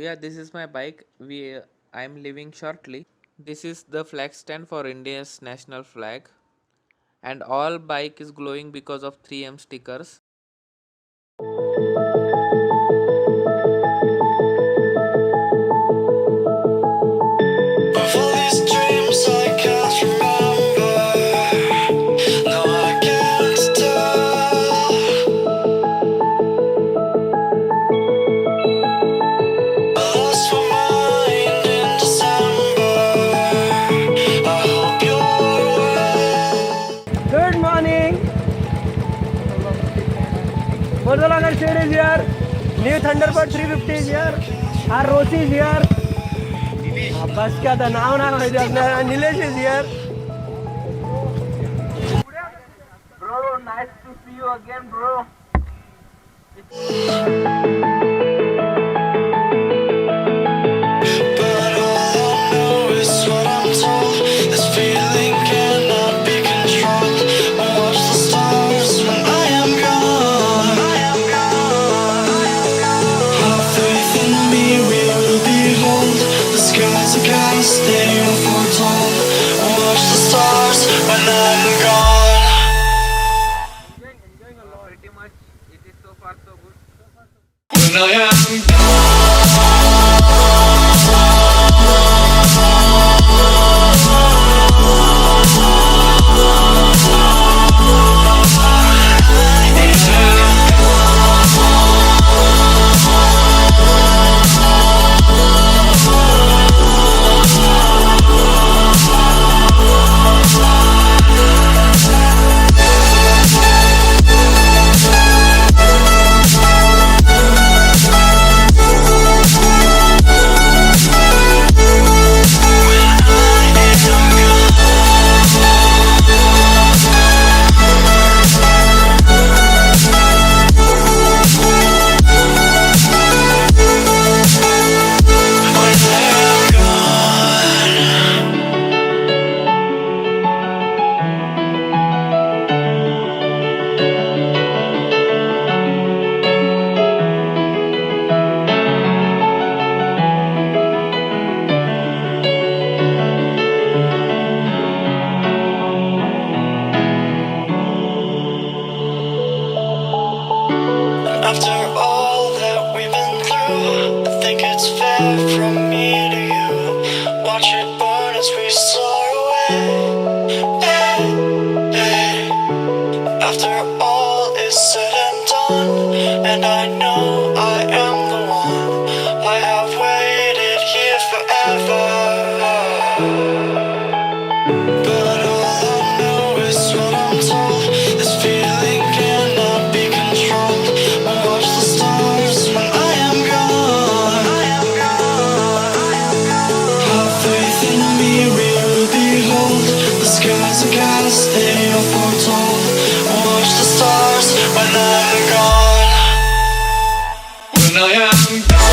yeah, this is my bike. I'm leaving shortly. This is the flag stand for India's national flag, and all bike is glowing because of 3M stickers. Of all these dreams I can't remember. No, I can't tell. I lost my mind in December. I hope you're well. Good morning. Mozzolagar shade is here. New Thunderbird 350 is here. Our Rossi is here. बस क्या था नाव ना माहिती आपल्याला. Nilesh is here. Bro, nice to see you again, bro. But all I know is what I'm told. This feeling cannot be controlled. Watch the stars when I am gone. Have faith in me, we will behold. The skies are cast, they are foretold. Watch the stars when I'm gone. Enjoying a lot. Pretty much, it is so far so good. When I am gone. After all that we've been through, I think it's fair from me to you. Watch it burn as we soar away. Hey, hey. After all is said and done, and I know I am the one. I have waited here forever. But all I know is what I'm told. This feeling cannot be controlled. Watch the stars when I am gone. Have faith in me, we will behold. The skies are cast, they are foretold. Watch the stars when I'm gone. When I am gone.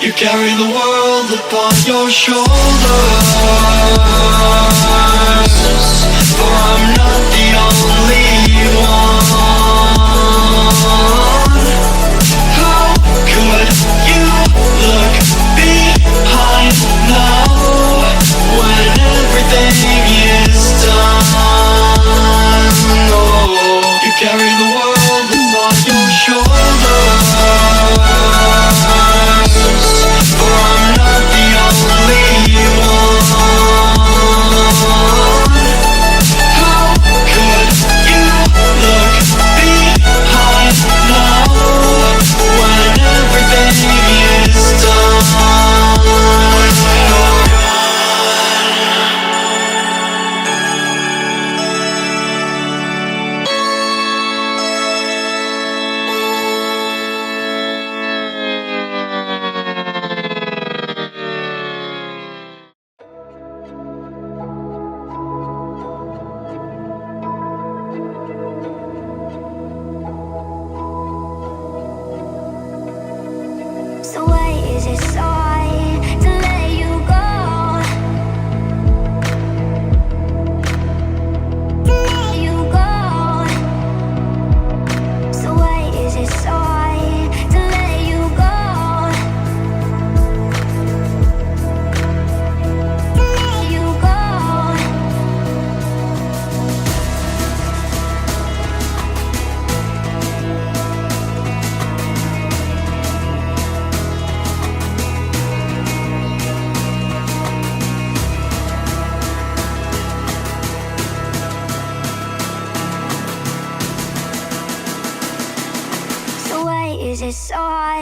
You carry the world upon your shoulders. For I'm not the only one. How could you look behind now when everything is done? Oh, you carry the world upon your shoulders. For I'm not the only one.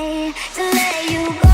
try to let you go.